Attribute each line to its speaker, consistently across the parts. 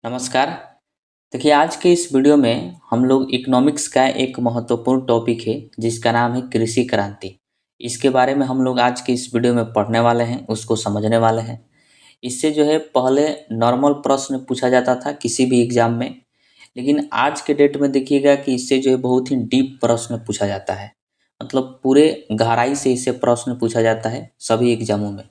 Speaker 1: नमस्कार। देखिए, आज के इस वीडियो में हम लोग इकोनॉमिक्स का एक महत्वपूर्ण टॉपिक है जिसका नाम है कृषि क्रांति। इसके बारे में हम लोग आज के इस वीडियो में पढ़ने वाले हैं, उसको समझने वाले हैं। इससे जो है पहले नॉर्मल प्रश्न पूछा जाता था किसी भी एग्जाम में, लेकिन आज के डेट में देखिएगा कि इससे जो है बहुत ही डीप प्रश्न पूछा जाता है। मतलब पूरे गहराई से इससे प्रश्न पूछा जाता है सभी एग्जामों में,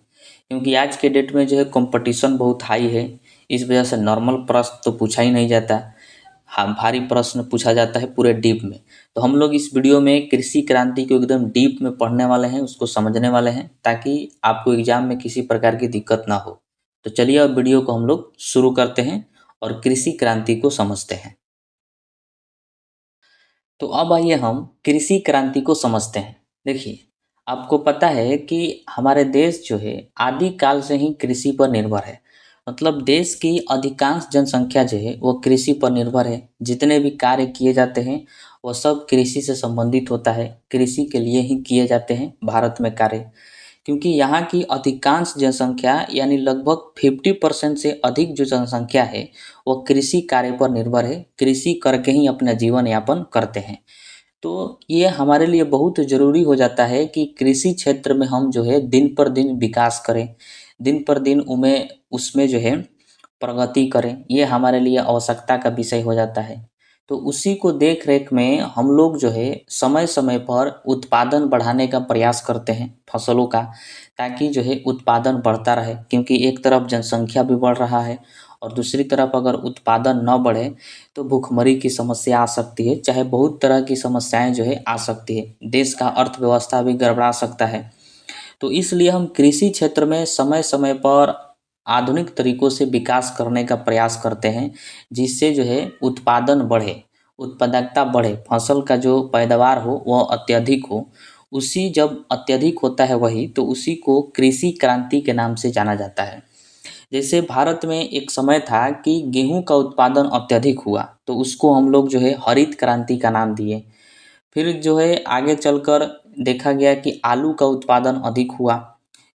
Speaker 1: क्योंकि आज के डेट में जो है कंपटीशन बहुत हाई है। इस वजह से नॉर्मल प्रश्न तो पूछा ही नहीं जाता। हाँ, भारी प्रश्न पूछा जाता है पूरे डीप में। तो हम लोग इस वीडियो में कृषि क्रांति को एकदम डीप में पढ़ने वाले हैं, उसको समझने वाले हैं, ताकि आपको एग्जाम में किसी प्रकार की दिक्कत ना हो। तो चलिए अब वीडियो को हम लोग शुरू करते हैं और कृषि क्रांति को समझते हैं। तो अब आइए हम कृषि क्रांति को समझते हैं। देखिए, आपको पता है कि हमारे देश जो है आदिकाल से ही कृषि पर निर्भर है। मतलब देश की अधिकांश जनसंख्या जो है वो कृषि पर निर्भर है। जितने भी कार्य किए जाते हैं वो सब कृषि से संबंधित होता है, कृषि के लिए ही किए जाते हैं भारत में कार्य। क्योंकि यहाँ की अधिकांश जनसंख्या यानी लगभग 50% से अधिक जो जनसंख्या है वो कृषि कार्य पर निर्भर है, कृषि करके ही अपना जीवन यापन करते हैं। तो ये हमारे लिए बहुत ज़रूरी हो जाता है कि कृषि क्षेत्र में हम जो है दिन पर दिन विकास करें, दिन पर दिन उमें उसमें जो है प्रगति करें। ये हमारे लिए आवश्यकता का विषय हो जाता है। तो उसी को देख रेख में हम लोग जो है समय समय पर उत्पादन बढ़ाने का प्रयास करते हैं फसलों का, ताकि जो है उत्पादन बढ़ता रहे। क्योंकि एक तरफ जनसंख्या भी बढ़ रहा है और दूसरी तरफ अगर उत्पादन न बढ़े तो भूखमरी की समस्या आ सकती है, चाहे बहुत तरह की समस्याएं जो है आ सकती है, देश का अर्थव्यवस्था भी गड़बड़ा सकता है। तो इसलिए हम कृषि क्षेत्र में समय समय पर आधुनिक तरीकों से विकास करने का प्रयास करते हैं, जिससे जो है उत्पादन बढ़े, उत्पादकता बढ़े, फसल का जो पैदावार हो वह अत्यधिक हो। उसी जब अत्यधिक होता है वही तो उसी को कृषि क्रांति के नाम से जाना जाता है। जैसे भारत में एक समय था कि गेहूं का उत्पादन अत्यधिक हुआ, तो उसको हम लोग जो है हरित क्रांति का नाम दिए। फिर जो है आगे चलकर देखा गया कि आलू का उत्पादन अधिक हुआ,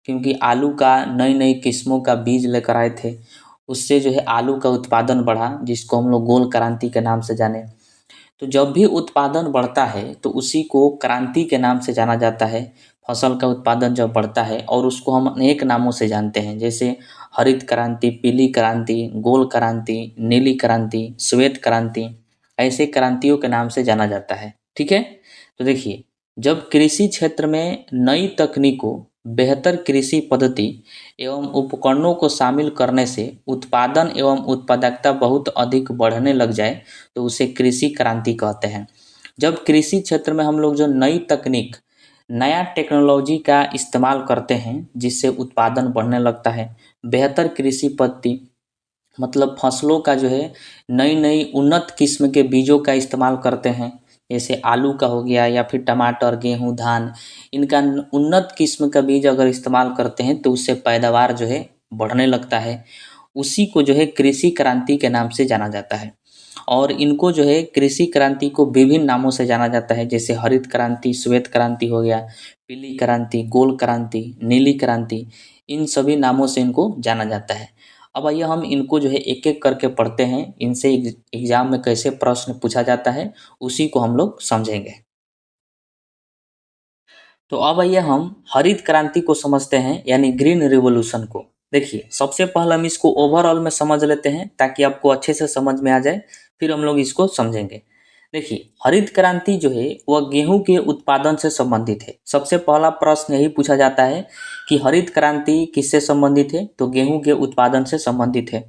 Speaker 1: क्योंकि आलू का नई नई किस्मों का बीज लेकर आए थे। उससे जो है आलू का उत्पादन बढ़ा, जिसको हम लोग गोल क्रांति के नाम से जाने। तो जब भी उत्पादन बढ़ता है तो उसी को क्रांति के नाम से जाना जाता है। फसल का उत्पादन जब बढ़ता है, और उसको हम अनेक नामों से जानते हैं, जैसे हरित क्रांति, पीली क्रांति, गोल क्रांति, नीली क्रांति, श्वेत क्रांति, ऐसे क्रांतियों के नाम से जाना जाता है। ठीक है। तो देखिए, जब कृषि क्षेत्र में नई तकनीकों, बेहतर कृषि पद्धति एवं उपकरणों को शामिल करने से उत्पादन एवं उत्पादकता बहुत अधिक बढ़ने लग जाए तो उसे कृषि क्रांति कहते हैं। जब कृषि क्षेत्र में हम लोग जो नई तकनीक, नया टेक्नोलॉजी का इस्तेमाल करते हैं जिससे उत्पादन बढ़ने लगता है, बेहतर कृषि पद्धति मतलब फसलों का जो है नई नई उन्नत किस्म के बीजों का इस्तेमाल करते हैं, जैसे आलू का हो गया या फिर टमाटर, गेहूं, धान, इनका उन्नत किस्म का बीज अगर इस्तेमाल करते हैं तो उससे पैदावार जो है बढ़ने लगता है। उसी को जो है कृषि क्रांति के नाम से जाना जाता है। और इनको जो है कृषि क्रांति को विभिन्न नामों से जाना जाता है, जैसे हरित क्रांति, श्वेत क्रांति हो गया, पीली क्रांति, गोल क्रांति, नीली क्रांति, इन सभी नामों से इनको जाना जाता है। अब आइए हम इनको जो है एक एक करके पढ़ते हैं, इनसे एग्जाम में कैसे प्रश्न पूछा जाता है उसी को हम लोग समझेंगे। तो अब आइए हम हरित क्रांति को समझते हैं, यानी ग्रीन रिवॉल्यूशन को। देखिए, सबसे पहले हम इसको ओवरऑल में समझ लेते हैं ताकि आपको अच्छे से समझ में आ जाए, फिर हम लोग इसको समझेंगे। देखिए, हरित क्रांति जो है वह गेहूं के उत्पादन से संबंधित है। सबसे पहला प्रश्न यही पूछा जाता है कि हरित क्रांति किससे संबंधित है, तो गेहूं के उत्पादन से संबंधित है।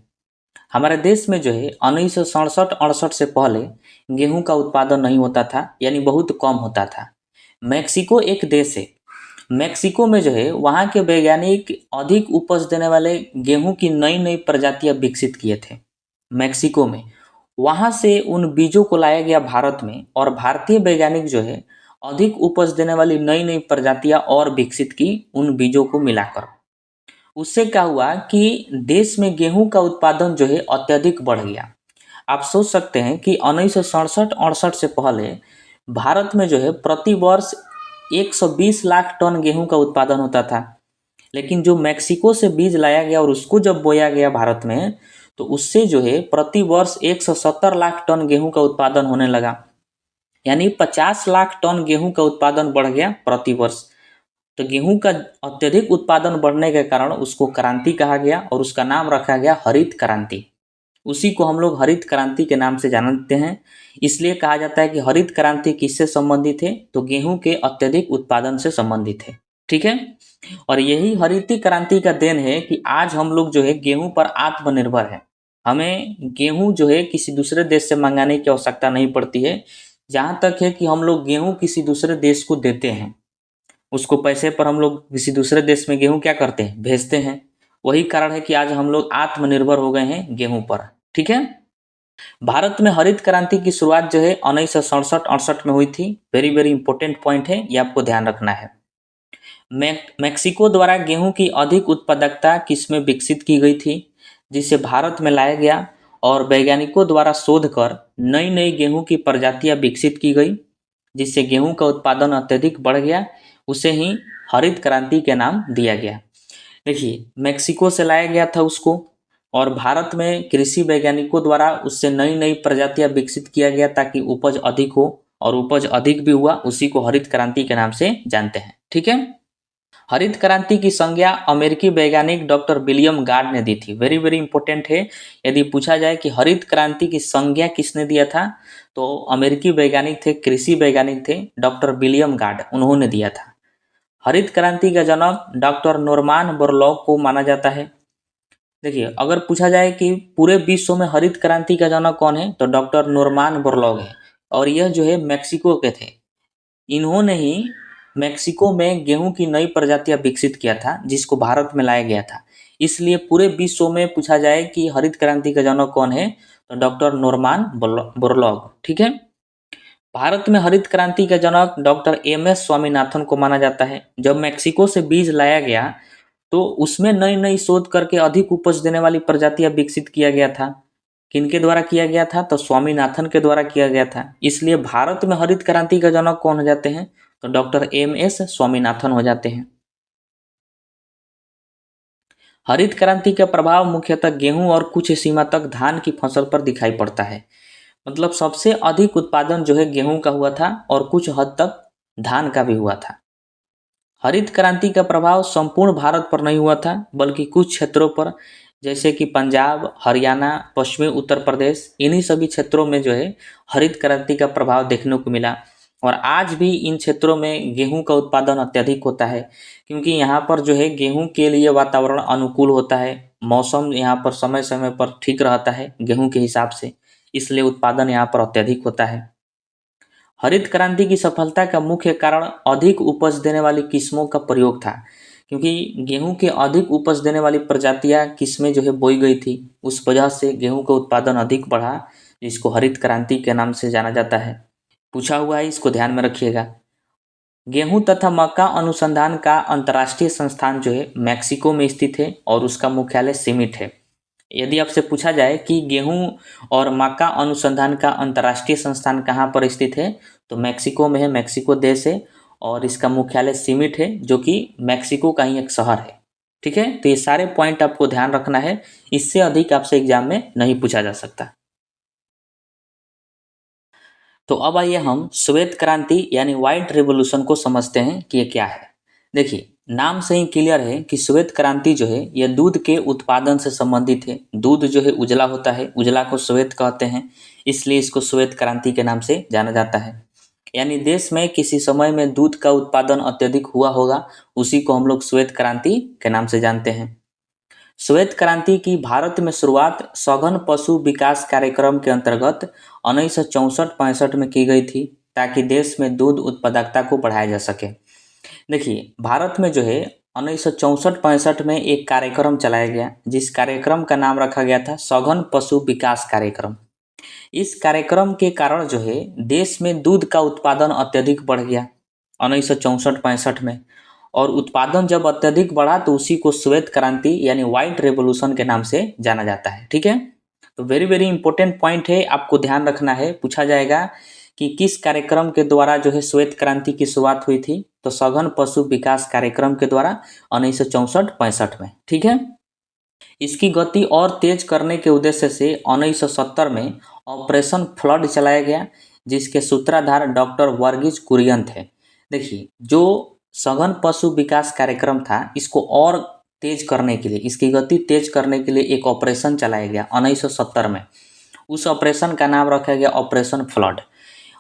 Speaker 1: हमारे देश में जो है 1967-68 से पहले गेहूं का उत्पादन नहीं होता था, यानी बहुत कम होता था। मैक्सिको एक देश है, मैक्सिको में जो है वहाँ के वैज्ञानिक अधिक उपज देने वाले गेहूं की नई नई प्रजातियां विकसित किए थे मैक्सिको में। वहाँ से उन बीजों को लाया गया भारत में, और भारतीय वैज्ञानिक जो है अधिक उपज देने वाली नई नई प्रजातियां और विकसित की उन बीजों को मिलाकर। उससे क्या हुआ कि देश में गेहूं का उत्पादन जो है अत्यधिक बढ़ गया। आप सोच सकते हैं कि 1967-68 से पहले भारत में जो है प्रति वर्ष 120 लाख टन गेहूं का उत्पादन होता था। लेकिन जो मैक्सिको से बीज लाया गया और उसको जब बोया गया भारत में, तो उससे जो है प्रति वर्ष 170 लाख टन गेहूं का उत्पादन होने लगा, यानी 50 लाख टन गेहूं का उत्पादन बढ़ गया प्रति वर्ष। तो गेहूं का अत्यधिक उत्पादन बढ़ने के कारण उसको क्रांति कहा गया और उसका नाम रखा गया हरित क्रांति। उसी को हम लोग हरित क्रांति के नाम से जानते हैं। इसलिए कहा जाता है कि हरित क्रांति किससे संबंधित है, तो गेहूं के अत्यधिक उत्पादन से संबंधित है। ठीक है, और यही हरित क्रांति का देन है कि आज हम लोग जो है गेहूं पर आत्मनिर्भर है। हमें गेहूं जो है किसी दूसरे देश से मंगाने की आवश्यकता नहीं पड़ती है। जहाँ तक है कि हम लोग गेहूं किसी दूसरे देश को देते हैं, उसको पैसे पर हम लोग किसी दूसरे देश में गेहूं क्या करते हैं, भेजते हैं। वही कारण है कि आज हम लोग आत्मनिर्भर हो गए हैं गेहूं पर। ठीक है, भारत में हरित क्रांति की शुरुआत जो है 1967-68 में हुई थी। वेरी वेरी इंपॉर्टेंट पॉइंट है, ये आपको ध्यान रखना है। मेक्सिको द्वारा गेहूं की अधिक उत्पादकता किस्में विकसित की गई थी, जिसे भारत में लाया गया और वैज्ञानिकों द्वारा शोध कर नई नई गेहूं की प्रजातियां विकसित की गई, जिससे गेहूं का उत्पादन अत्यधिक बढ़ गया। उसे ही हरित क्रांति के नाम दिया गया। देखिए, मेक्सिको से लाया गया था उसको, और भारत में कृषि वैज्ञानिकों द्वारा उससे नई नई प्रजातियां विकसित किया गया ताकि उपज अधिक हो, और उपज अधिक भी हुआ। उसी को हरित क्रांति के नाम से जानते हैं। ठीक है, हरित क्रांति की संज्ञा अमेरिकी वैज्ञानिक डॉक्टर विलियम गार्ड ने दी थी। वेरी वेरी इंपॉर्टेंट है, यदि पूछा जाए कि हरित क्रांति की संज्ञा किसने दिया था, तो अमेरिकी वैज्ञानिक थे, कृषि वैज्ञानिक थे, डॉक्टर विलियम गार्ड, उन्होंने दिया था। हरित क्रांति का जनक डॉक्टर नॉर्मन बोरलॉग को माना जाता है। देखिए, अगर पूछा जाए कि पूरे विश्व में हरित क्रांति का जनक कौन है, तो डॉक्टर नॉर्मन बोरलॉग है, और यह जो है मेक्सिको के थे। इन्होंने ही मेक्सिको में गेहूं की नई प्रजातियां विकसित किया था, जिसको भारत में लाया गया था। इसलिए पूरे विश्व में पूछा जाए कि हरित क्रांति का जनक कौन है, तो डॉक्टर नॉर्मन बोरलॉग। ठीक है, भारत में हरित क्रांति का जनक डॉक्टर एम.एस. स्वामीनाथन को माना जाता है। जब मेक्सिको से बीज लाया गया तो उसमें नई नई शोध करके अधिक उपज देने वाली प्रजातियां विकसित किया गया था। किनके द्वारा किया गया था, तो स्वामीनाथन के द्वारा किया गया था। इसलिए भारत में हरित क्रांति का जनक कौन हो जाते हैं, तो डॉक्टर एम.एस. स्वामीनाथन हो जाते हैं। हरित क्रांति का प्रभाव मुख्यतः गेहूं और कुछ सीमा तक धान की फसल पर दिखाई पड़ता है। मतलब सबसे अधिक उत्पादन जो है गेहूं का हुआ था, और कुछ हद तक धान का भी हुआ था। हरित क्रांति का प्रभाव संपूर्ण भारत पर नहीं हुआ था, बल्कि कुछ क्षेत्रों पर, जैसे कि पंजाब, हरियाणा, पश्चिमी उत्तर प्रदेश, इन्हीं सभी क्षेत्रों में जो है हरित क्रांति का प्रभाव देखने को मिला। और आज भी इन क्षेत्रों में गेहूं का उत्पादन अत्यधिक होता है, क्योंकि यहाँ पर जो है गेहूं के लिए वातावरण अनुकूल होता है, मौसम यहाँ पर समय समय पर ठीक रहता है गेहूं के हिसाब से, इसलिए उत्पादन यहाँ पर अत्यधिक होता है। हरित क्रांति की सफलता का मुख्य कारण अधिक उपज देने वाली किस्मों का प्रयोग था, क्योंकि गेहूं के अधिक उपज देने वाली प्रजातियां किस्में जो है बोई गई थी। उस वजह से गेहूं का उत्पादन अधिक बढ़ा, जिसको हरित क्रांति के नाम से जाना जाता है। पूछा हुआ है, इसको ध्यान में रखिएगा। गेहूं तथा मक्का अनुसंधान का अंतर्राष्ट्रीय संस्थान जो है मैक्सिको में स्थित है, और उसका मुख्यालय सीमिट है। यदि आपसे पूछा जाए कि गेहूं और मक्का अनुसंधान का अंतर्राष्ट्रीय संस्थान कहाँ पर स्थित है, तो मैक्सिको में है, मैक्सिको देश है, और इसका मुख्यालय सीमिट है, जो कि मैक्सिको का ही एक शहर है। ठीक है, तो ये सारे पॉइंट आपको ध्यान रखना है, इससे अधिक आपसे एग्जाम में नहीं पूछा जा सकता। तो अब आइए हम श्वेत क्रांति यानी व्हाइट रेवोल्यूशन को समझते हैं कि ये क्या है। देखिए, नाम से ही क्लियर है कि श्वेत क्रांति जो है यह दूध के उत्पादन से संबंधित है। दूध जो है उजला होता है, उजला को श्वेत कहते हैं, इसलिए इसको श्वेत क्रांति के नाम से जाना जाता है। यानी देश में किसी समय में दूध का उत्पादन अत्यधिक हुआ होगा, उसी को हम लोग श्वेत क्रांति के नाम से जानते हैं। श्वेत क्रांति की भारत में शुरुआत सघन पशु विकास कार्यक्रम के अंतर्गत 1964-65 में की गई थी, ताकि देश में दूध उत्पादकता को बढ़ाया जा सके। देखिए, भारत में जो है 1964-65 में एक कार्यक्रम चलाया गया, जिस कार्यक्रम का नाम रखा गया था सघन पशु विकास कार्यक्रम। इस कार्यक्रम के कारण जो है देश में दूध का उत्पादन अत्यधिक बढ़ गया 1964-65 में, और उत्पादन जब अत्यधिक बढ़ा तो उसी को श्वेत क्रांति यानी व्हाइट रेवोल्यूशन के नाम से जाना जाता है। ठीक है, तो वेरी वेरी इंपॉर्टेंट पॉइंट है, आपको ध्यान रखना है। पूछा जाएगा कि किस कार्यक्रम के द्वारा जो है श्वेत क्रांति की शुरुआत हुई थी, तो सघन पशु विकास कार्यक्रम के द्वारा 1964-65 में। ठीक है, इसकी गति और तेज करने के उद्देश्य से 1970 में ऑपरेशन फ्लड चलाया गया, जिसके सूत्रधार डॉक्टर वर्गीज कुरियन थे। देखिए, जो सघन पशु विकास कार्यक्रम था, इसको और तेज करने के लिए, इसकी गति तेज करने के लिए एक ऑपरेशन चलाया गया 1970 में। उस ऑपरेशन का नाम रखा गया ऑपरेशन फ्लड।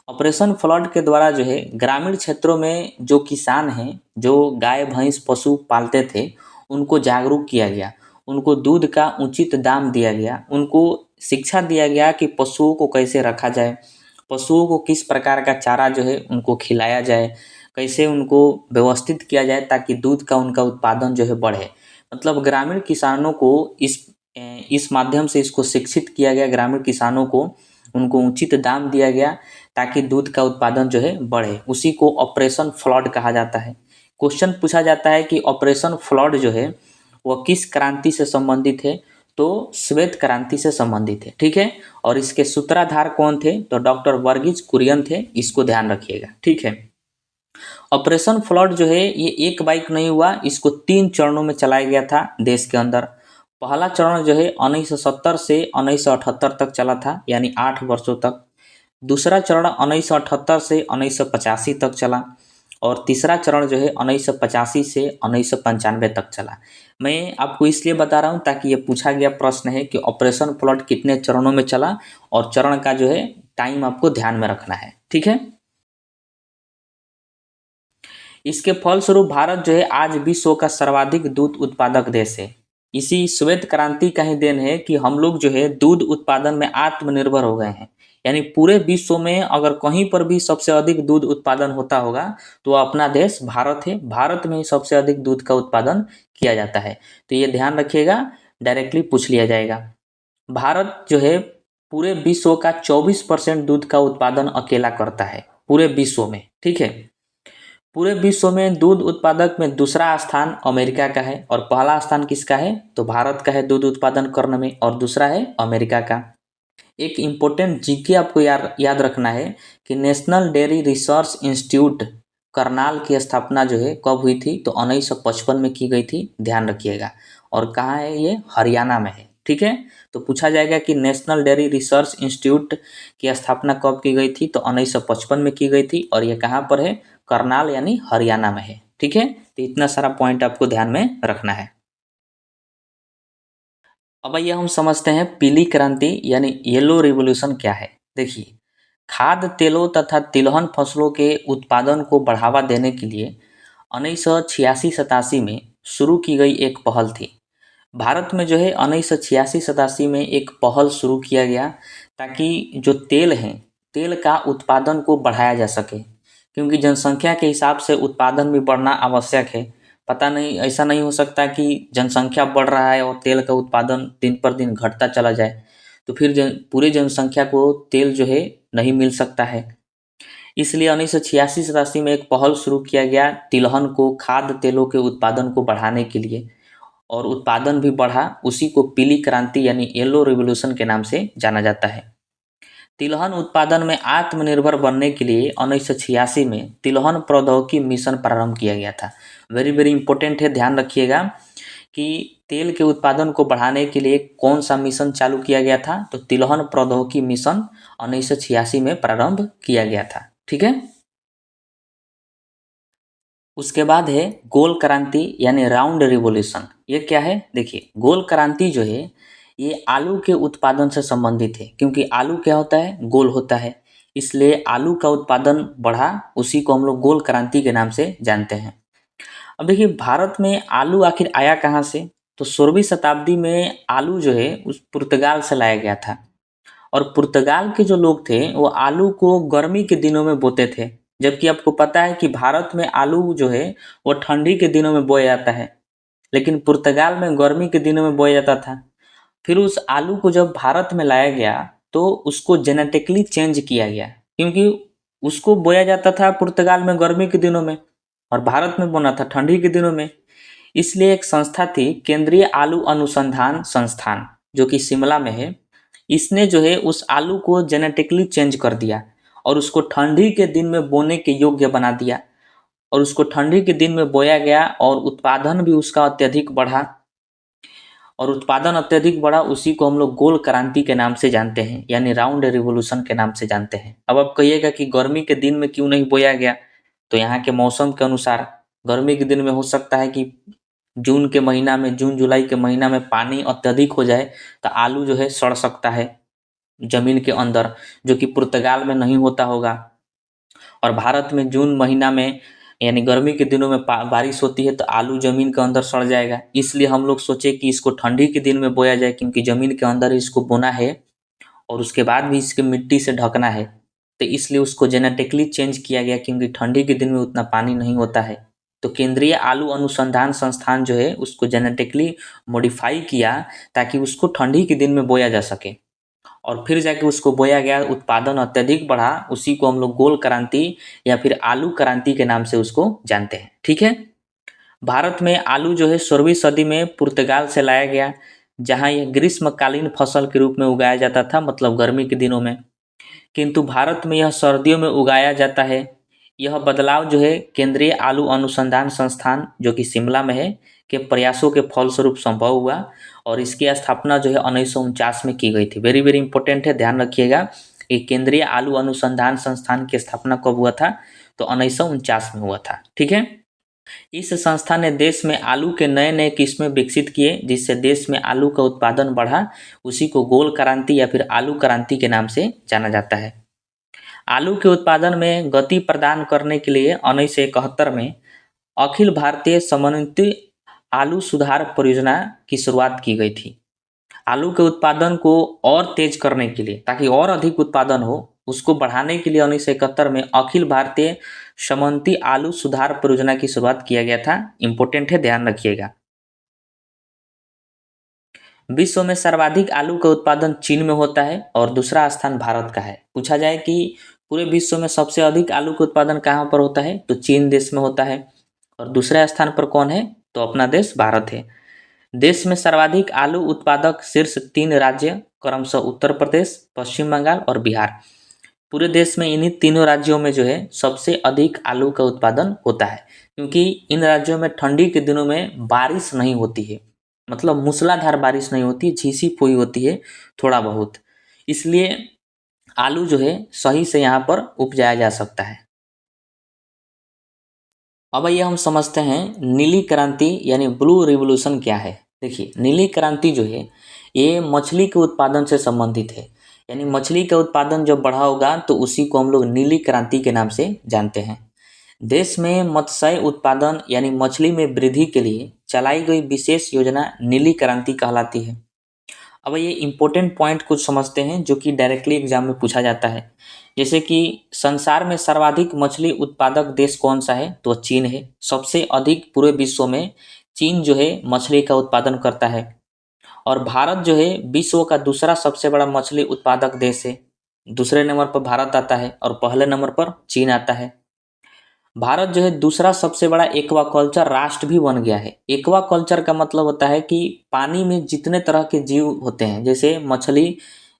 Speaker 1: ऑपरेशन फ्लड के द्वारा जो है ग्रामीण क्षेत्रों में जो किसान हैं, जो गाय भैंस पशु पालते थे, उनको जागरूक किया गया, उनको दूध का उचित दाम दिया गया, उनको शिक्षा दिया गया कि पशुओं को कैसे रखा जाए, पशुओं को किस प्रकार का चारा जो है उनको खिलाया जाए, कैसे उनको व्यवस्थित किया जाए ताकि दूध का उनका उत्पादन जो है बढ़े। मतलब ग्रामीण किसानों को इस माध्यम से इसको शिक्षित किया गया, ग्रामीण किसानों को उनको उचित दाम दिया गया ताकि दूध का उत्पादन जो है बढ़े। उसी को ऑपरेशन फ्लड कहा जाता है। क्वेश्चन पूछा जाता है कि ऑपरेशन फ्लड जो है वह किस क्रांति से संबंधित है, तो श्वेत क्रांति से संबंधित है। ठीक है, और इसके सूत्रधार कौन थे, तो डॉक्टर वर्गीज कुरियन थे। इसको ध्यान रखिएगा। ठीक है, ऑपरेशन फ्लड जो है ये एक बाइक नहीं हुआ, इसको 3 चरणों में चलाया गया था देश के अंदर। पहला चरण जो है 1970 से 1978 तक चला था, यानी 8 वर्षों तक। दूसरा चरण 1978 से 1985 तक चला, और तीसरा चरण जो है 1985 से 1995 तक चला। मैं आपको इसलिए बता रहा हूँ ताकि ये पूछा गया प्रश्न है कि ऑपरेशन फ्लड कितने चरणों में चला, और चरण का जो है टाइम आपको ध्यान में रखना है। ठीक है, इसके फलस्वरूप भारत जो है आज विश्व का सर्वाधिक दूध उत्पादक देश है। इसी श्वेत क्रांति का ही देन है कि हम लोग जो है दूध उत्पादन में आत्मनिर्भर हो गए हैं। यानी पूरे विश्व में अगर कहीं पर भी सबसे अधिक दूध उत्पादन होता होगा तो वह अपना देश भारत है। भारत में ही सबसे अधिक दूध का उत्पादन किया जाता है। तो ये ध्यान रखिएगा, डायरेक्टली पूछ लिया जाएगा। भारत जो है पूरे विश्व का 24% दूध का उत्पादन अकेला करता है पूरे विश्व में। ठीक है, पूरे विश्व में दूध उत्पादक में दूसरा स्थान अमेरिका का है, और पहला स्थान किसका है, तो भारत का है दूध उत्पादन करने में, और दूसरा है अमेरिका का। एक इम्पोर्टेंट जीके आपको याद रखना है कि national dairy research institute Karnal की स्थापना जो है कब हुई थी, तो 1955 में की गई थी। ध्यान रखिएगा। और कहाँ है ये, हरियाणा में है। ठीक है, तो पूछा जाएगा कि नेशनल डेयरी रिसर्च इंस्टीट्यूट की स्थापना कब की गई थी, तो 1955 में की गई थी, और ये कहाँ पर है, करनाल यानी हरियाणा में है। ठीक है, तो इतना सारा पॉइंट आपको ध्यान में रखना है। अब आइए हम समझते हैं पीली क्रांति यानी येलो रिवॉल्यूशन क्या है। देखिए, खाद्य तेलों तथा तिलहन फसलों के उत्पादन को बढ़ावा देने के लिए 1986-87 में शुरू की गई एक पहल थी। भारत में जो है 1986-87 में एक पहल शुरू किया गया ताकि जो तेल हैं, तेल का उत्पादन को बढ़ाया जा सके, क्योंकि जनसंख्या के हिसाब से उत्पादन भी बढ़ना आवश्यक है। पता नहीं, ऐसा नहीं हो सकता कि जनसंख्या बढ़ रहा है और तेल का उत्पादन दिन पर दिन घटता चला जाए, तो फिर पूरी जनसंख्या को तेल जो है नहीं मिल सकता है। इसलिए 1986-87 में एक पहल शुरू किया गया तिलहन को, खाद्य तेलों के उत्पादन को बढ़ाने के लिए, और उत्पादन भी बढ़ा। उसी को पीली क्रांति यानी येलो रिवॉल्यूशन के नाम से जाना जाता है। तिलहन उत्पादन में आत्मनिर्भर बनने के लिए 1986 में तिलहन प्रौद्योगिकी मिशन प्रारंभ किया गया था। वेरी वेरी इंपॉर्टेंट है, ध्यान रखिएगा कि तेल के उत्पादन को बढ़ाने के लिए कौन सा मिशन चालू किया गया था, तो तिलहन प्रौद्योगिकी मिशन 1986 में प्रारंभ किया गया था। ठीक है, उसके बाद है गोल क्रांति यानी राउंड रिवॉल्यूशन। ये क्या है, देखिए, गोल क्रांति जो है ये आलू के उत्पादन से संबंधित है, क्योंकि आलू क्या होता है, गोल होता है, इसलिए आलू का उत्पादन बढ़ा। उसी को हम लोग गोल क्रांति के नाम से जानते हैं। अब देखिए, भारत में आलू आखिर आया कहाँ से, तो 16वीं शताब्दी में आलू जो है उस पुर्तगाल से लाया गया था। और पुर्तगाल के जो लोग थे वो आलू को गर्मी के दिनों में बोते थे, जबकि आपको पता है कि भारत में आलू जो है वो ठंडी के दिनों में बोया जाता है, लेकिन पुर्तगाल में गर्मी के दिनों में बोया जाता था। फिर उस आलू को जब भारत में लाया गया तो उसको जेनेटिकली चेंज किया गया, क्योंकि उसको बोया जाता था पुर्तगाल में गर्मी के दिनों में, और भारत में बोना था ठंडी के दिनों में। इसलिए एक संस्था थी, केंद्रीय आलू अनुसंधान संस्थान, जो कि शिमला में है। इसने जो है उस आलू को जेनेटिकली चेंज कर दिया और उसको ठंडी के दिन में बोने के योग्य बना दिया, और उसको ठंडी के दिन में बोया गया और उत्पादन भी उसका अत्यधिक बढ़ा। और उत्पादन अत्यधिक बढ़ा, उसी को हम लोग गोल क्रांति के नाम से जानते हैं, यानी राउंड रिवोल्यूशन के नाम से जानते हैं। अब आप कहिएगा कि गर्मी के दिन में क्यों नहीं बोया गया, तो यहाँ के मौसम के अनुसार गर्मी के दिन में हो सकता है कि जून के महीना में, जून जुलाई के महीना में पानी अत्यधिक हो जाए, तो आलू जो है सड़ सकता है जमीन के अंदर, जो कि पुर्तगाल में नहीं होता होगा। और भारत में जून महीना में यानी गर्मी के दिनों में बारिश होती है, तो आलू जमीन के अंदर सड़ जाएगा। इसलिए हम लोग सोचे कि इसको ठंडी के दिन में बोया जाए, क्योंकि जमीन के अंदर इसको बोना है और उसके बाद भी इसके मिट्टी से ढकना है, तो इसलिए उसको जेनेटिकली चेंज किया गया, क्योंकि ठंडी के दिन में उतना पानी नहीं होता है। तो केंद्रीय आलू अनुसंधान संस्थान जो है उसको जेनेटिकली मॉडिफाई किया, ताकि उसको ठंडी के दिन में बोया जा सके, और फिर जाके उसको बोया गया, उत्पादन अत्यधिक बढ़ा, उसी को हम लोग गोल क्रांति या फिर आलू क्रांति के नाम से उसको जानते हैं। ठीक है। भारत में आलू जो है 16वीं सदी में पुर्तगाल से लाया गया, जहां यह ग्रीष्मकालीन फसल के रूप में उगाया जाता था, मतलब गर्मी के दिनों में, किंतु भारत में यह सर्दियों में उगाया जाता है। यह बदलाव जो है केंद्रीय आलू अनुसंधान संस्थान, जो कि शिमला में है, के प्रयासों के फलस्वरूप संभव हुआ, और इसकी स्थापना जो है 1949 में की गई थी। वेरी वेरी इंपॉर्टेंट है, ध्यान रखिएगा। ये केंद्रीय आलू अनुसंधान संस्थान की स्थापना कब हुआ था, तो 1949 में हुआ था। ठीक है। इस संस्था ने देश में आलू के नए नए किस्में विकसित किए, जिससे देश में आलू का उत्पादन बढ़ा, उसी को गोल क्रांति या फिर आलू क्रांति के नाम से जाना जाता है। आलू के उत्पादन में गति प्रदान करने के लिए 1971 में अखिल भारतीय समन्वित आलू सुधार परियोजना की शुरुआत की गई थी। आलू के उत्पादन को और तेज करने के लिए, ताकि और अधिक उत्पादन हो, उसको बढ़ाने के लिए 1971 में अखिल भारतीय समन्वित आलू सुधार परियोजना की शुरुआत किया गया था। इंपॉर्टेंट है, ध्यान रखिएगा। विश्व में सर्वाधिक आलू का उत्पादन चीन में होता है और दूसरा स्थान भारत का है। पूछा जाए कि पूरे विश्व में सबसे अधिक आलू का उत्पादन कहाँ पर होता है, तो चीन देश में होता है, और दूसरे स्थान पर कौन है, तो अपना देश भारत है। देश में सर्वाधिक आलू उत्पादक शीर्ष 3 राज्य क्रमशः उत्तर प्रदेश, पश्चिम बंगाल और बिहार। पूरे देश में इन्हीं तीनों राज्यों में जो है सबसे अधिक आलू का उत्पादन होता है, क्योंकि इन राज्यों में ठंडी के दिनों में बारिश नहीं होती है, मतलब मूसलाधार बारिश नहीं होती, झीसी पोई होती है थोड़ा बहुत, इसलिए आलू जो है सही से यहाँ पर उपजाया जा सकता है। अब ये हम समझते हैं नीली क्रांति यानी ब्लू रिवोल्यूशन क्या है। देखिए, नीली क्रांति जो है ये मछली के उत्पादन से संबंधित है, यानी मछली का उत्पादन जब बढ़ा होगा तो उसी को हम लोग नीली क्रांति के नाम से जानते हैं। देश में मत्स्य उत्पादन यानी मछली में वृद्धि के लिए चलाई गई विशेष योजना नीली क्रांति कहलाती है। अब ये इंपॉर्टेंट पॉइंट कुछ समझते हैं जो कि डायरेक्टली एग्जाम में पूछा जाता है। जैसे कि संसार में सर्वाधिक मछली उत्पादक देश कौन सा है, तो चीन है। सबसे अधिक पूरे विश्व में चीन जो है मछली का उत्पादन करता है, और भारत जो है विश्व का दूसरा सबसे बड़ा मछली उत्पादक देश है। दूसरे नंबर पर भारत आता है और पहले नंबर पर चीन आता है। भारत जो है दूसरा सबसे बड़ा एक्वाकल्चर राष्ट्र भी बन गया है। एक्वाकल्चर का मतलब होता है कि पानी में जितने तरह के जीव होते हैं, जैसे मछली,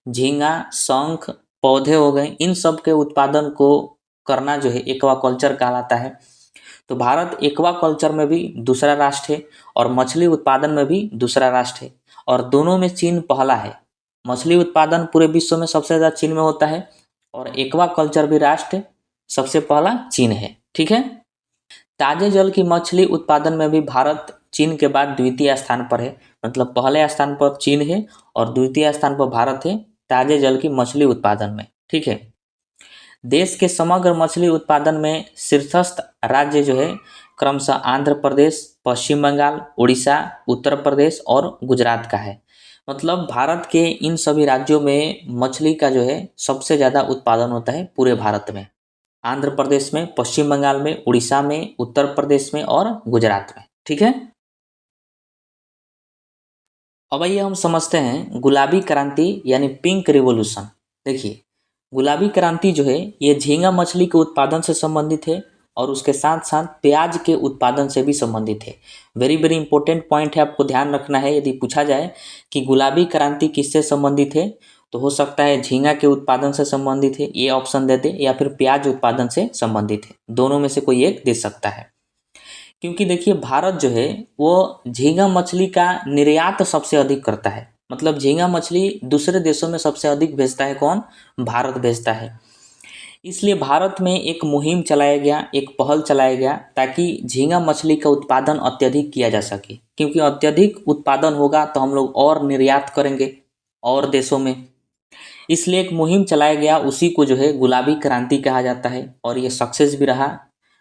Speaker 1: झींगा, शंख, पौधे हो गए, इन सब के उत्पादन को करना जो है एक्वाकल्चर कहलाता है। तो भारत एक्वाकल्चर में भी दूसरा राष्ट्र है और मछली उत्पादन में भी दूसरा राष्ट्र है, और दोनों में चीन पहला है। मछली उत्पादन पूरे विश्व में सबसे ज़्यादा चीन में होता है, और एक्वाकल्चर भी राष्ट्र सबसे पहला चीन है। ठीक है। ताजे जल की मछली उत्पादन में भी भारत चीन के बाद द्वितीय स्थान पर है, मतलब पहले स्थान पर चीन है और द्वितीय स्थान पर भारत है ताजे जल की मछली उत्पादन में। ठीक है। देश के समग्र मछली उत्पादन में शीर्षस्थ राज्य जो है क्रमशः आंध्र प्रदेश, पश्चिम बंगाल, उड़ीसा, उत्तर प्रदेश और गुजरात का है। मतलब भारत के इन सभी राज्यों में मछली का जो है सबसे ज़्यादा उत्पादन होता है पूरे भारत में। आंध्र प्रदेश में, पश्चिम बंगाल में, उड़ीसा में, उत्तर प्रदेश में और गुजरात में। ठीक है। अब ये हम समझते हैं गुलाबी क्रांति यानी पिंक रिवॉल्यूशन। देखिए, गुलाबी क्रांति जो है ये झींगा मछली के उत्पादन से संबंधित है और उसके साथ साथ प्याज के उत्पादन से भी संबंधित है। वेरी वेरी इंपॉर्टेंट पॉइंट है, आपको ध्यान रखना है। यदि पूछा जाए कि गुलाबी क्रांति किससे संबंधित है, तो हो सकता है झींगा के उत्पादन से संबंधित है, ये ऑप्शन दे दे, या फिर प्याज उत्पादन से संबंधित है। दोनों में से कोई एक दे सकता है, क्योंकि देखिए भारत जो है वो झींगा मछली का निर्यात सबसे अधिक करता है। मतलब झींगा मछली दूसरे देशों में सबसे अधिक भेजता है कौन? भारत भेजता है। इसलिए भारत में एक मुहिम चलाया गया, एक पहल चलाया गया ताकि झींगा मछली का उत्पादन अत्यधिक किया जा सके, क्योंकि अत्यधिक उत्पादन होगा तो हम लोग और निर्यात करेंगे और देशों में। इसलिए एक मुहिम चलाया गया, उसी को जो है गुलाबी क्रांति कहा जाता है और ये सक्सेस भी रहा।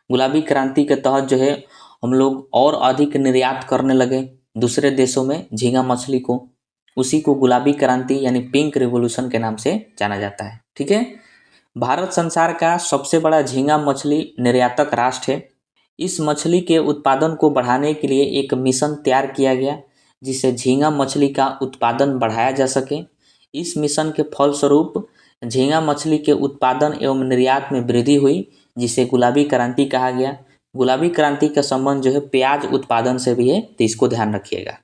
Speaker 1: गुलाबी क्रांति के तहत जो है हम लोग और अधिक निर्यात करने लगे दूसरे देशों में झींगा मछली को। उसी को गुलाबी क्रांति यानी पिंक रिवॉल्यूशन के नाम से जाना जाता है। ठीक है। भारत संसार का सबसे बड़ा झींगा मछली निर्यातक राष्ट्र है। इस मछली के उत्पादन को बढ़ाने के लिए एक मिशन तैयार किया गया, जिससे झींगा मछली का उत्पादन बढ़ाया जा सके। इस मिशन के फलस्वरूप झींगा मछली के उत्पादन एवं निर्यात में वृद्धि हुई, जिसे गुलाबी क्रांति कहा गया। गुलाबी क्रांति का संबंध जो है प्याज उत्पादन से भी है, तो इसको ध्यान रखिएगा।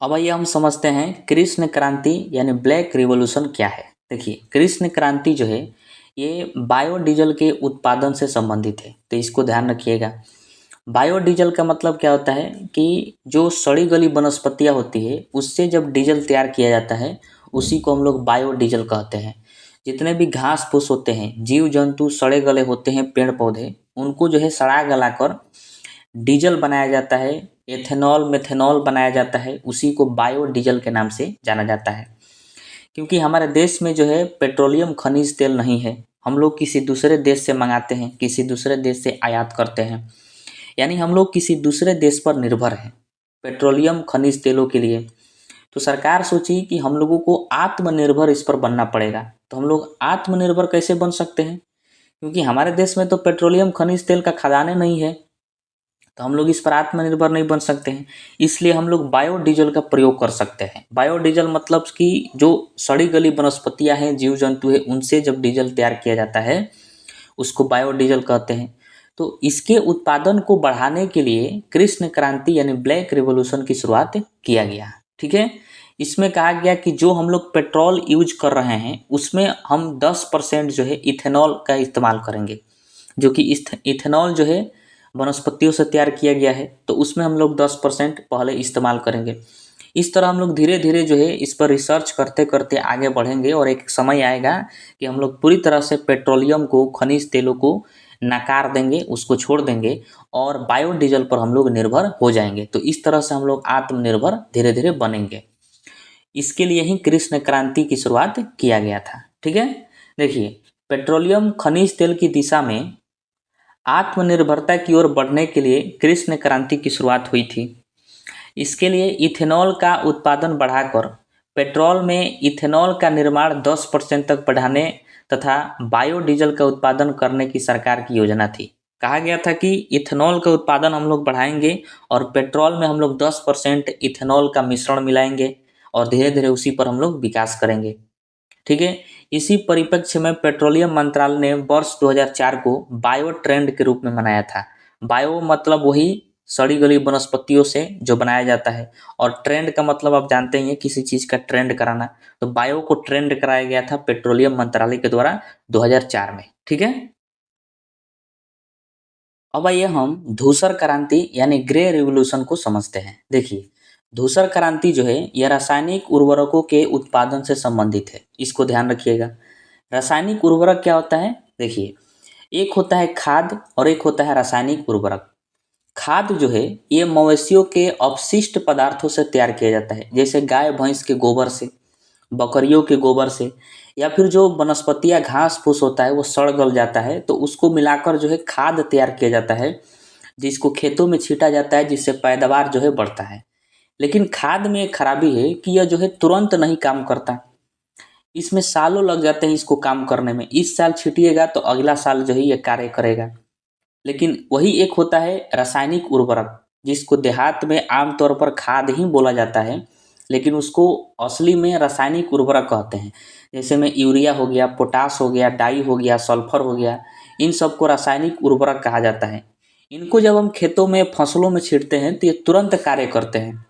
Speaker 1: अब आइए हम समझते हैं कृष्ण क्रांति यानी ब्लैक रिवॉल्यूशन क्या है। देखिए कृष्ण क्रांति जो है ये बायोडीजल के उत्पादन से संबंधित है, तो इसको ध्यान रखिएगा। बायोडीजल का मतलब क्या होता है कि जो सड़ी गली वनस्पतियाँ होती है उससे जब डीजल तैयार किया जाता है उसी को हम लोग बायोडीजल कहते हैं। जितने भी घास फूस होते हैं, जीव जंतु सड़े गले होते हैं, पेड़ पौधे, उनको जो है सड़ा गला कर डीजल बनाया जाता है, एथेनॉल मेथेनॉल बनाया जाता है, उसी को बायोडीजल के नाम से जाना जाता है। क्योंकि हमारे देश में जो है पेट्रोलियम खनिज तेल नहीं है, हम लोग किसी दूसरे देश से मंगाते हैं, किसी दूसरे देश से आयात करते हैं, यानी हम लोग किसी दूसरे देश पर निर्भर हैं पेट्रोलियम खनिज तेलों के लिए। तो सरकार सोची कि हम लोगों को आत्मनिर्भर इस पर बनना पड़ेगा। तो हम लोग आत्मनिर्भर कैसे बन सकते हैं? क्योंकि हमारे देश में तो पेट्रोलियम खनिज तेल का खदानें नहीं है, तो हम लोग इस पर आत्मनिर्भर नहीं बन सकते हैं। इसलिए हम लोग बायोडीजल का प्रयोग कर सकते हैं। बायोडीजल मतलब कि जो सड़ी गली वनस्पतियाँ हैं, जीव जंतु है, उनसे जब डीजल तैयार किया जाता है उसको बायोडीजल कहते हैं। तो इसके उत्पादन को बढ़ाने के लिए कृष्ण क्रांति यानी ब्लैक रिवॉल्यूशन की शुरुआत किया गया। ठीक है। इसमें कहा गया कि जो हम लोग पेट्रोल यूज कर रहे हैं उसमें हम 10% जो है इथेनॉल का इस्तेमाल करेंगे, जो कि इथेनॉल जो है वनस्पतियों से तैयार किया गया है, तो उसमें हम लोग 10% पहले इस्तेमाल करेंगे। इस तरह हम लोग धीरे धीरे जो है इस पर रिसर्च करते करते आगे बढ़ेंगे और एक समय आएगा कि हम लोग पूरी तरह से पेट्रोलियम को, खनिज तेलों को नकार देंगे, उसको छोड़ देंगे और बायोडीजल पर हम लोग निर्भर हो जाएंगे। तो इस तरह से हम लोग आत्मनिर्भर धीरे धीरे बनेंगे। इसके लिए ही कृष्ण क्रांति की शुरुआत किया गया था। ठीक है। देखिए पेट्रोलियम खनिज तेल की दिशा में आत्मनिर्भरता की ओर बढ़ने के लिए कृष्ण क्रांति की शुरुआत हुई थी। इसके लिए इथेनॉल का उत्पादन बढ़ाकर पेट्रोल में इथेनॉल का निर्माण 10% तक बढ़ाने तथा बायोडीजल का उत्पादन करने की सरकार की योजना थी। कहा गया था कि इथेनॉल का उत्पादन हम लोग बढ़ाएंगे और पेट्रोल में हम लोग 10% इथेनॉल का मिश्रण मिलाएंगे और धीरे धीरे उसी पर हम लोग विकास करेंगे। ठीक है। इसी परिप्रेक्ष्य में पेट्रोलियम मंत्रालय ने वर्ष 2004 को बायो ट्रेंड के रूप में मनाया था। बायो मतलब वही सड़ी गली वनस्पतियों से जो बनाया जाता है, और ट्रेंड का मतलब आप जानते ही हैं किसी चीज़ का ट्रेंड कराना। तो बायो को ट्रेंड कराया गया था पेट्रोलियम मंत्रालय के द्वारा 2004 में। ठीक है। अब आइए हम धूसर क्रांति यानी ग्रे रिवॉल्यूशन को समझते हैं। देखिए धूसर क्रांति जो है यह रासायनिक उर्वरकों के उत्पादन से संबंधित है, इसको ध्यान रखिएगा। रासायनिक उर्वरक क्या होता है? देखिए एक होता है खाद और एक होता है रासायनिक उर्वरक। खाद जो है ये मवेशियों के अपशिष्ट पदार्थों से तैयार किया जाता है, जैसे गाय भैंस के गोबर से, बकरियों के गोबर से, या फिर जो वनस्पतियाँ घास फूस होता है वो सड़ गल जाता है तो उसको मिलाकर जो है खाद तैयार किया जाता है, जिसको खेतों में छीटा जाता है, जिससे पैदावार जो है बढ़ता है। लेकिन खाद में एक खराबी है कि यह जो है तुरंत नहीं काम करता, इसमें सालों लग जाते हैं इसको काम करने में। इस साल छीटिएगा तो अगला साल जो है ये कार्य करेगा। लेकिन वही एक होता है रासायनिक उर्वरक, जिसको देहात में आमतौर पर खाद ही बोला जाता है, लेकिन उसको असली में रासायनिक उर्वरक कहते हैं। जैसे में यूरिया हो गया, पोटास हो गया, डाई हो गया, सल्फर हो गया, इन सबको रासायनिक उर्वरक कहा जाता है। इनको जब हम खेतों में फसलों में छींटते हैं तो ये तुरंत कार्य करते हैं।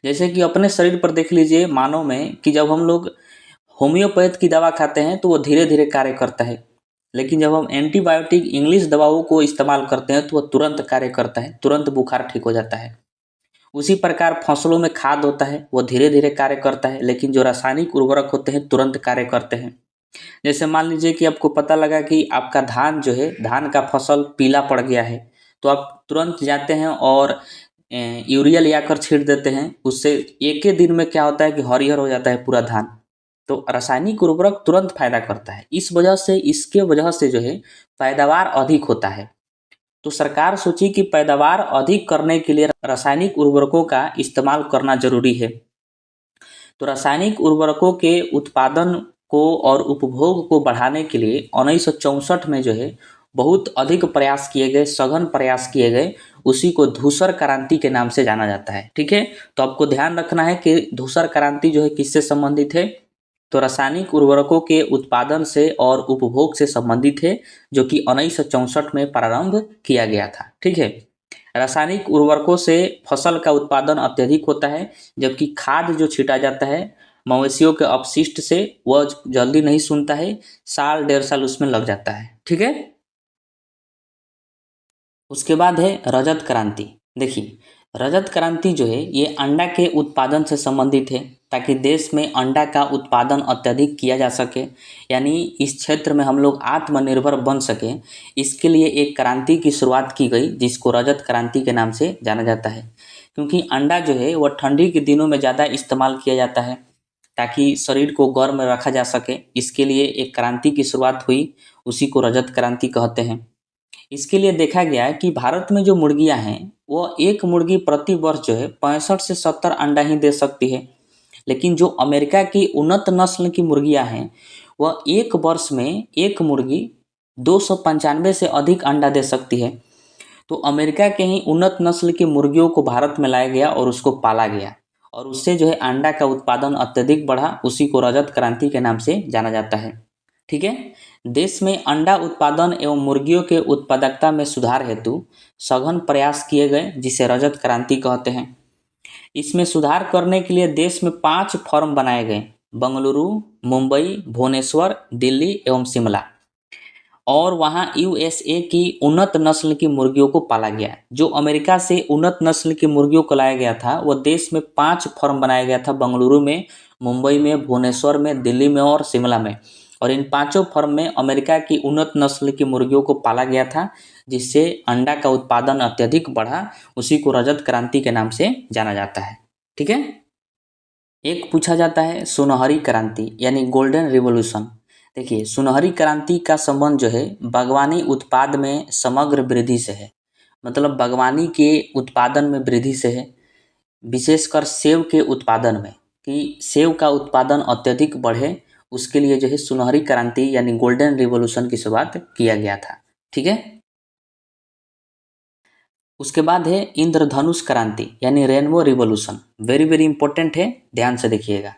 Speaker 1: जैसे कि अपने शरीर पर देख लीजिए, मानव में, कि जब हम लोग होम्योपैथ की दवा खाते हैं तो वो धीरे धीरे कार्य करता है, लेकिन जब हम एंटीबायोटिक इंग्लिश दवाओं को इस्तेमाल करते हैं तो वह तुरंत कार्य करता है, तुरंत बुखार ठीक हो जाता है। उसी प्रकार फसलों में खाद होता है, वो धीरे धीरे कार्य करता है, लेकिन जो रासायनिक उर्वरक होते हैं तुरंत कार्य करते हैं। जैसे मान लीजिए कि आपको पता लगा कि आपका धान जो है, धान का फसल पीला पड़ गया है, तो आप तुरंत जाते हैं और यूरिया ले आकर छींट देते हैं। उससे एक ही दिन में क्या होता है कि हरिहर हो जाता है पूरा धान। तो रासायनिक उर्वरक तुरंत फायदा करता है, इस वजह से, इसके वजह से जो है पैदावार अधिक होता है। तो सरकार सोची कि पैदावार अधिक करने के लिए रासायनिक उर्वरकों का इस्तेमाल करना जरूरी है। तो रासायनिक उर्वरकों के उत्पादन को और उपभोग को बढ़ाने के लिए 1964 में जो है बहुत अधिक प्रयास किए गए, सघन प्रयास किए गए। उसी को धूसर क्रांति के नाम से जाना जाता है। ठीक है, तो आपको ध्यान रखना है कि धूसर क्रांति जो है किससे संबंधित है, तो रासायनिक उर्वरकों के उत्पादन से और उपभोग से संबंधित है, जो कि 1964 में प्रारंभ किया गया था। ठीक है, रासायनिक उर्वरकों से फसल का उत्पादन अत्यधिक होता है, जबकि खाद जो छीटा जाता है मवेशियों के अपशिष्ट से, वह जल्दी नहीं सूनता है, साल 1.5 साल उसमें लग जाता है। ठीक है, उसके बाद है रजत क्रांति। देखिए, रजत क्रांति जो है ये अंडा के उत्पादन से संबंधित है, ताकि देश में अंडा का उत्पादन अत्यधिक किया जा सके, यानी इस क्षेत्र में हम लोग आत्मनिर्भर बन सके। इसके लिए एक क्रांति की शुरुआत की गई, जिसको रजत क्रांति के नाम से जाना जाता है। क्योंकि अंडा जो है वह ठंडी के दिनों में ज़्यादा इस्तेमाल किया जाता है, ताकि शरीर को गर्म रखा जा सके। इसके लिए एक क्रांति की शुरुआत हुई, उसी को रजत क्रांति कहते हैं। इसके लिए देखा गया है कि भारत में जो मुर्गियां हैं, वो एक मुर्गी प्रति वर्ष जो है 65 से 70 अंडा ही दे सकती है। लेकिन जो अमेरिका की उन्नत नस्ल की मुर्गियां हैं, वह एक वर्ष में एक मुर्गी 295 से अधिक अंडा दे सकती है। तो अमेरिका के ही उन्नत नस्ल की मुर्गियों को भारत में लाया गया और उसको पाला गया, और उससे जो है अंडा का उत्पादन अत्यधिक बढ़ा। उसी को रजत क्रांति के नाम से जाना जाता है। ठीक है, देश में अंडा उत्पादन एवं मुर्गियों के उत्पादकता में सुधार हेतु सघन प्रयास किए गए, जिसे रजत क्रांति कहते हैं। इसमें सुधार करने के लिए देश में 5 फर्म बनाए गए: बंगलुरु, मुंबई, भुवनेश्वर, दिल्ली एवं शिमला। और वहाँ यूएसए की उन्नत नस्ल की मुर्गियों को पाला गया। जो अमेरिका से उन्नत नस्ल की मुर्गियों को लाया गया था, वह देश में 5 फर्म बनाया गया था: बंगलुरु में, मुंबई में, भुवनेश्वर में, दिल्ली में और शिमला में। और इन 5 फर्म में अमेरिका की उन्नत नस्ल की मुर्गियों को पाला गया था, जिससे अंडा का उत्पादन अत्यधिक बढ़ा। उसी को रजत क्रांति के नाम से जाना जाता है। ठीक है, एक पूछा जाता है सुनहरी क्रांति यानी गोल्डन रिवॉल्यूशन। देखिए, सुनहरी क्रांति का संबंध जो है बागवानी उत्पाद में समग्र वृद्धि से है। मतलब बागवानी के उत्पादन में वृद्धि से है, विशेषकर सेब के उत्पादन में, कि सेब का उत्पादन अत्यधिक बढ़े। उसके लिए जो है सुनहरी क्रांति यानी गोल्डन रिवॉल्यूशन की शुरुआत किया गया था। ठीक है, उसके बाद है इंद्रधनुष क्रांति यानी rainbow revolution. Very very important है, ध्यान से देखिएगा।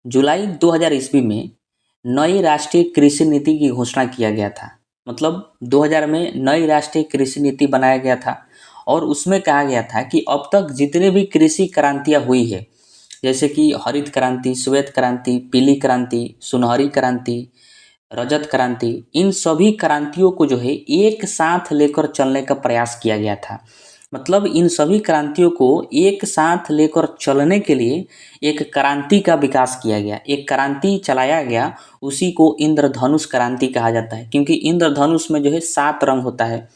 Speaker 1: जुलाई 2000 ईस्वी में नई राष्ट्रीय कृषि नीति की घोषणा किया गया था। मतलब 2000 में नई राष्ट्रीय कृषि नीति बनाया गया था, और उसमें कहा गया था कि अब तक जितने भी कृषि क्रांतियाँ हुई है, जैसे कि हरित क्रांति, श्वेत क्रांति, पीली क्रांति, सुनहरी क्रांति, रजत क्रांति, इन सभी क्रांतियों को जो है एक साथ लेकर चलने का प्रयास किया गया था। मतलब इन सभी क्रांतियों को एक साथ लेकर चलने के लिए एक क्रांति का विकास किया गया, एक क्रांति चलाया गया। उसी को इंद्रधनुष क्रांति कहा जाता है, क्योंकि इंद्रधनुष में जो है 7 रंग होता है।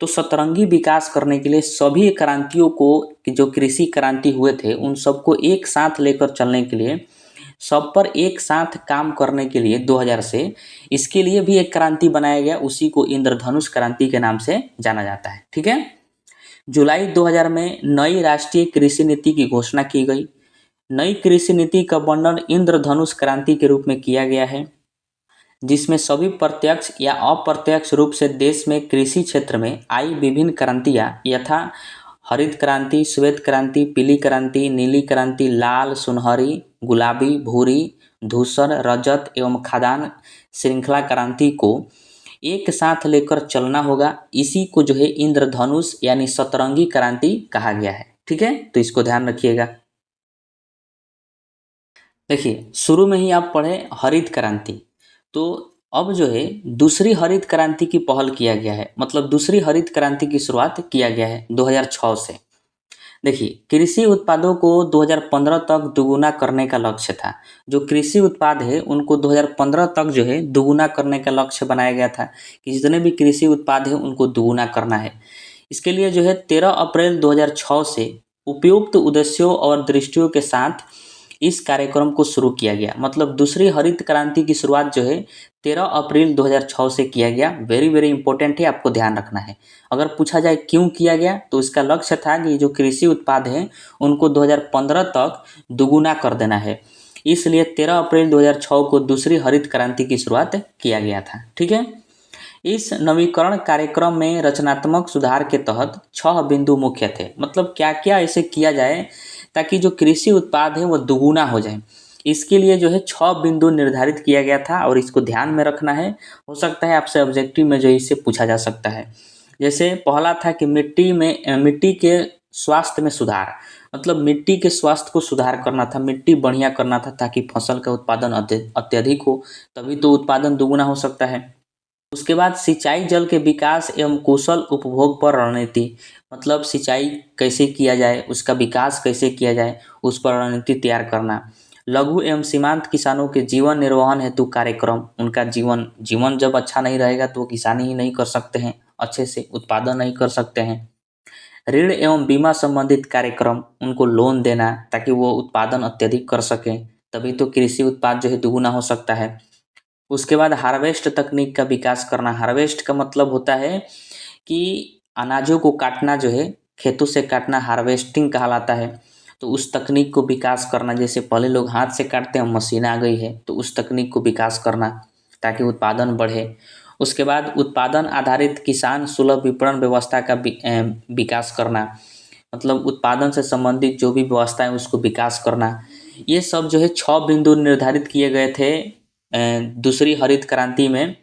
Speaker 1: तो सतरंगी विकास करने के लिए सभी क्रांतियों को, जो कृषि क्रांति हुए थे, उन सबको एक साथ लेकर चलने के लिए, सब पर एक साथ काम करने के लिए 2000 से, इसके लिए भी एक क्रांति बनाया गया। उसी को इंद्रधनुष क्रांति के नाम से जाना जाता है। ठीक है, जुलाई 2000 में नई राष्ट्रीय कृषि नीति की घोषणा की गई। नई कृषि नीति का वर्णन इंद्रधनुष क्रांति के रूप में किया गया है, जिसमें सभी प्रत्यक्ष या अप्रत्यक्ष रूप से देश में कृषि क्षेत्र में आई विभिन्न क्रांतियाँ यथा हरित क्रांति, श्वेत क्रांति, पीली क्रांति, नीली क्रांति, लाल, सुनहरी, गुलाबी, भूरी, धूसर, रजत एवं खाद्यान्न श्रृंखला क्रांति को एक साथ लेकर चलना होगा। इसी को जो है इंद्रधनुष यानी सतरंगी क्रांति कहा गया है। ठीक है, तो इसको ध्यान रखिएगा। देखिए, शुरू में ही आप पढ़े हरित क्रांति। तो अब जो है दूसरी हरित क्रांति की पहल किया गया है, मतलब दूसरी हरित क्रांति की शुरुआत किया गया है 2006 से। देखिए, कृषि उत्पादों को 2015 तक दुगुना करने का लक्ष्य था। जो कृषि उत्पाद है उनको 2015 तक जो है दुगुना करने का लक्ष्य बनाया गया था कि जितने भी कृषि उत्पाद है उनको दुगुना करना है। इसके लिए जो है 13 अप्रैल 2006 से उपयुक्त उद्देश्यों और दृष्टियों के साथ इस कार्यक्रम को शुरू किया गया। मतलब दूसरी हरित क्रांति की शुरुआत जो है 13 अप्रैल 2006 से किया गया। वेरी वेरी इंपॉर्टेंट है, आपको ध्यान रखना है। अगर पूछा जाए क्यों किया गया, तो इसका लक्ष्य था कि जो कृषि उत्पाद हैं उनको 2015 तक दुगुना कर देना है। इसलिए 13 अप्रैल 2006 को दूसरी हरित क्रांति की शुरुआत किया गया था। ठीक है। इस नवीकरण कार्यक्रम में रचनात्मक सुधार के तहत 6 बिंदु मुख्य थे। मतलब क्या क्या ऐसे किया जाए ताकि जो कृषि उत्पाद है वो दुगुना हो जाए। इसके लिए जो है 6 बिंदु निर्धारित किया गया था और इसको ध्यान में रखना है। हो सकता है आपसे ऑब्जेक्टिव में जो इससे पूछा जा सकता है। जैसे पहला था कि मिट्टी के स्वास्थ्य में सुधार। मतलब मिट्टी के स्वास्थ्य को सुधार करना था, मिट्टी बढ़िया करना था ताकि फसल का उत्पादन अत्यधिक हो, तभी तो उत्पादन दुगुना हो सकता है। उसके बाद सिंचाई जल के विकास एवं कुशल उपभोग पर रणनीति। मतलब सिंचाई कैसे किया जाए, उसका विकास कैसे किया जाए, उस पर रणनीति तैयार करना। लघु एवं सीमांत किसानों के जीवन निर्वहन हेतु कार्यक्रम। उनका जीवन जब अच्छा नहीं रहेगा तो वो किसानी ही नहीं कर सकते हैं, अच्छे से उत्पादन नहीं कर सकते हैं। ऋण एवं बीमा संबंधित कार्यक्रम, उनको लोन देना ताकि वो उत्पादन अत्यधिक कर सकें, तभी तो कृषि उत्पाद जो है दुगुना हो सकता है। उसके बाद हार्वेस्ट तकनीक का विकास करना। हार्वेस्ट का मतलब होता है कि अनाजों को काटना, जो है खेतों से काटना हार्वेस्टिंग कहलाता है। तो उस तकनीक को विकास करना, जैसे पहले लोग हाथ से काटते हैं, मशीन आ गई है, तो उस तकनीक को विकास करना ताकि उत्पादन बढ़े। उसके बाद उत्पादन आधारित किसान सुलभ विपणन व्यवस्था का विकास करना। मतलब उत्पादन से संबंधित जो भी व्यवस्था है उसको विकास करना। ये सब जो है 6 बिंदु निर्धारित किए गए थे दूसरी हरित क्रांति में,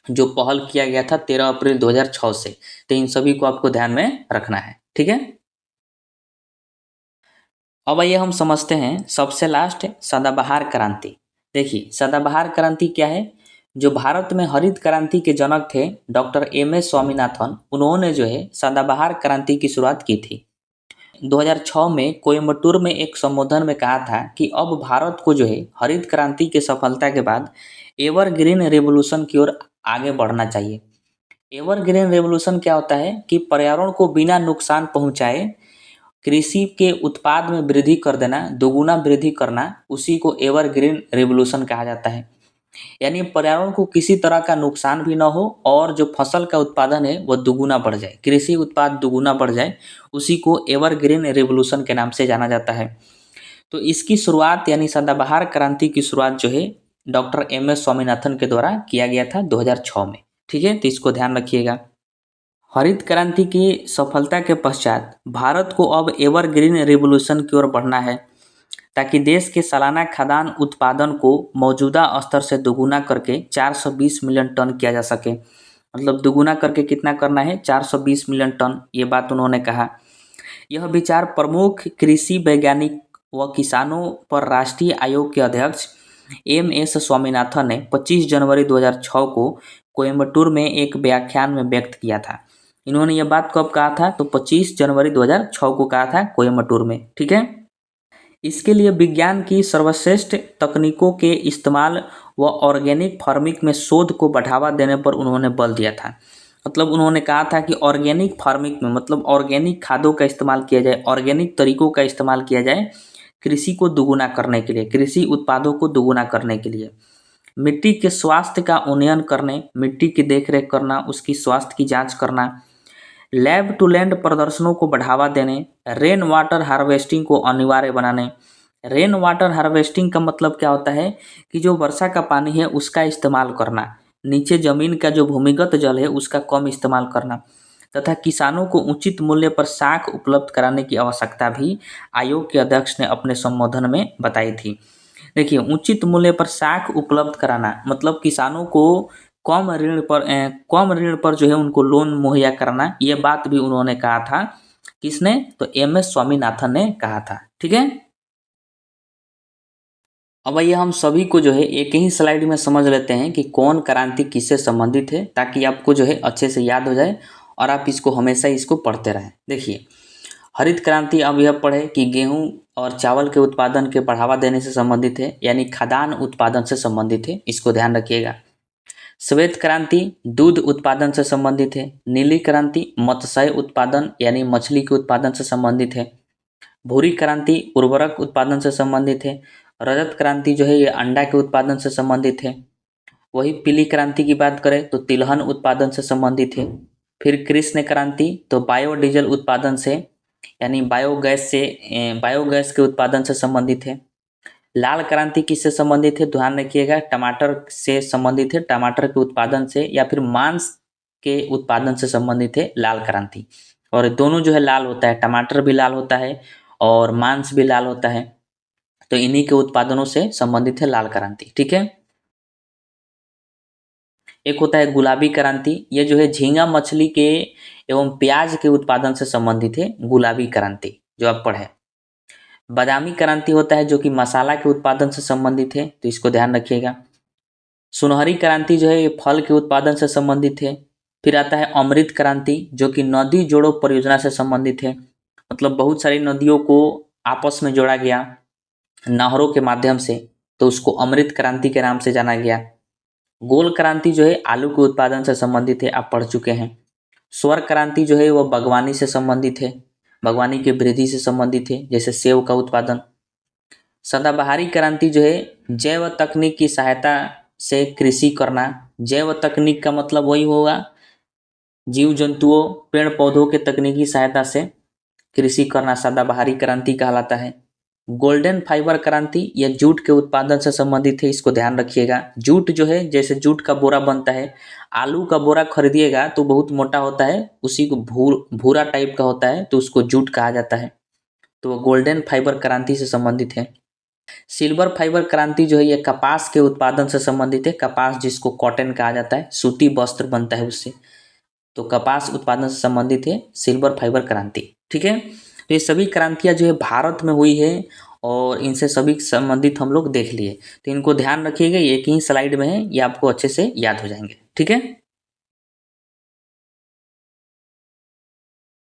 Speaker 1: जो पहल किया गया था 13 अप्रैल 2006 से। तो इन सभी को आपको ध्यान में रखना है। ठीक है। अब आइए हम समझते हैं सबसे लास्ट सदाबहार क्रांति। देखिए, सदाबहार क्रांति क्या है। जो भारत में हरित क्रांति के जनक थे डॉक्टर एम एस स्वामीनाथन, उन्होंने जो है सदाबहार क्रांति की शुरुआत की थी। 2006 में कोयम्बटूर में एक संबोधन में कहा था कि अब भारत को जो है हरित क्रांति के सफलता के बाद एवरग्रीन रेवोल्यूशन की ओर आगे बढ़ना चाहिए। एवरग्रीन रेवोल्यूशन क्या होता है कि पर्यावरण को बिना नुकसान पहुंचाए कृषि के उत्पाद में वृद्धि कर देना, दोगुना वृद्धि करना, उसी को एवरग्रीन रेवोल्यूशन कहा जाता है। यानी पर्यावरण को किसी तरह का नुकसान भी ना हो और जो फसल का उत्पादन है वह दुगुना बढ़ जाए, कृषि उत्पाद दुगुना बढ़ जाए, उसी को एवरग्रीन रेवोल्यूशन के नाम से जाना जाता है। तो इसकी शुरुआत यानी सदाबहार क्रांति की शुरुआत जो है डॉक्टर एम एस स्वामीनाथन के द्वारा किया गया था 2006 में। ठीक है, तो इसको ध्यान रखिएगा। हरित क्रांति की सफलता के पश्चात भारत को अब एवरग्रीन रेवोल्यूशन की ओर बढ़ना है ताकि देश के सालाना खाद्यान्न उत्पादन को मौजूदा स्तर से दोगुना करके 420 मिलियन टन किया जा सके। मतलब दोगुना करके कितना करना है, 420 मिलियन टन, ये बात उन्होंने कहा। यह विचार प्रमुख कृषि वैज्ञानिक व किसानों पर राष्ट्रीय आयोग के अध्यक्ष एम एस स्वामीनाथन ने 25 जनवरी 2006 को कोयम्बटूर में एक व्याख्यान में व्यक्त किया था। इन्होंने यह बात कब कहा था, तो 25 जनवरी 2006 को कहा था कोयम्बटूर में। ठीक है। इसके लिए विज्ञान की सर्वश्रेष्ठ तकनीकों के इस्तेमाल व ऑर्गेनिक फार्मिंग में शोध को बढ़ावा देने पर उन्होंने बल दिया था। मतलब उन्होंने कहा था कि ऑर्गेनिक फार्मिंग में, मतलब ऑर्गेनिक खादों का इस्तेमाल किया जाए, ऑर्गेनिक तरीकों का इस्तेमाल किया जाए कृषि को दुगुना करने के लिए, कृषि उत्पादों को दुगुना करने के लिए। मिट्टी के स्वास्थ्य का उन्नयन करने, मिट्टी की देखरेख करना, उसकी स्वास्थ्य की जांच करना, लैब टू लैंड प्रदर्शनों को बढ़ावा देने, रेन वाटर हार्वेस्टिंग को अनिवार्य बनाने। रेन वाटर हार्वेस्टिंग का मतलब क्या होता है कि जो वर्षा का पानी है उसका इस्तेमाल करना, नीचे ज़मीन का जो भूमिगत जल है उसका कम इस्तेमाल करना, तथा किसानों को उचित मूल्य पर साख उपलब्ध कराने की आवश्यकता भी आयोग के अध्यक्ष ने अपने संबोधन में बताई थी। देखिए, उचित मूल्य पर साख उपलब्ध कराना मतलब किसानों को कम ऋण पर जो है उनको लोन मुहैया कराना, ये बात भी उन्होंने कहा था। किसने, तो एम एस स्वामीनाथन ने कहा था। ठीक है। अब आइए हम सभी को जो है एक ही स्लाइड में समझ लेते हैं कि कौन क्रांति किससे संबंधित है, ताकि आपको जो है अच्छे से याद हो जाए और आप इसको हमेशा इसको पढ़ते रहें। देखिए, हरित क्रांति अब यह पढ़े कि गेहूं और चावल के उत्पादन के बढ़ावा देने से संबंधित है, यानी खाद्यान्न उत्पादन से संबंधित है, इसको ध्यान रखिएगा। श्वेत क्रांति दूध उत्पादन से संबंधित है। नीली क्रांति मत्स्य उत्पादन यानी मछली के उत्पादन से संबंधित है। भूरी क्रांति उर्वरक उत्पादन से संबंधित है। रजत क्रांति जो है ये अंडा के उत्पादन से संबंधित है। वही पीली क्रांति की बात करें तो तिलहन उत्पादन से संबंधित है। फिर कृष्ण क्रांति तो बायोडीजल उत्पादन से यानी बायोगैस के उत्पादन से संबंधित है। लाल क्रांति किससे संबंधित है, ध्यान रखिएगा, टमाटर से संबंधित है, टमाटर के उत्पादन से या फिर मांस के उत्पादन से संबंधित है लाल क्रांति। और दोनों जो है लाल होता है, टमाटर भी लाल होता है और मांस भी लाल होता है, तो इन्हीं के उत्पादनों से संबंधित है लाल क्रांति। ठीक है। एक होता है गुलाबी क्रांति, ये जो है झींगा मछली के एवं प्याज के उत्पादन से संबंधित है गुलाबी क्रांति जो आप पढ़े। बादामी क्रांति होता है जो कि मसाला के उत्पादन से संबंधित है, तो इसको ध्यान रखिएगा। सुनहरी क्रांति जो है ये फल के उत्पादन से संबंधित है। फिर आता है अमृत क्रांति जो कि नदी जोड़ो परियोजना से संबंधित है, मतलब बहुत सारी नदियों को आपस में जोड़ा गया नहरों के माध्यम से, तो उसको अमृत क्रांति के नाम से जाना गया। गोल क्रांति जो है आलू के उत्पादन से संबंधित है, आप पढ़ चुके हैं। स्वर क्रांति जो है वह बागवानी से संबंधित है, बागवानी की वृद्धि से संबंधित है, जैसे सेब का उत्पादन। सदाबहारी क्रांति जो है जैव तकनीक की सहायता से कृषि करना। जैव तकनीक का मतलब वही होगा जीव जंतुओं पेड़ पौधों के तकनीकी सहायता से कृषि करना सदाबहारी क्रांति कहलाता है। गोल्डन फाइबर क्रांति यह जूट के उत्पादन से संबंधित है, इसको ध्यान रखिएगा। जूट जो है जैसे जूट का बोरा बनता है, आलू का बोरा खरीदिएगा तो बहुत मोटा होता है, उसी को भूरा टाइप का होता है, तो उसको जूट कहा जाता है, तो वो गोल्डन फाइबर क्रांति से संबंधित है। सिल्वर फाइबर क्रांति जो है ये कपास के उत्पादन से संबंधित है, कपास जिसको कॉटन कहा जाता है, सूती वस्त्र बनता है उससे, तो कपास उत्पादन से संबंधित है सिल्वर फाइबर क्रांति। ठीक है। तो ये सभी क्रांतियाँ जो है भारत में हुई है और इनसे सभी संबंधित हम लोग देख लिए, तो इनको ध्यान रखिएगा, एक ही स्लाइड में है, ये आपको अच्छे से याद हो जाएंगे। ठीक है।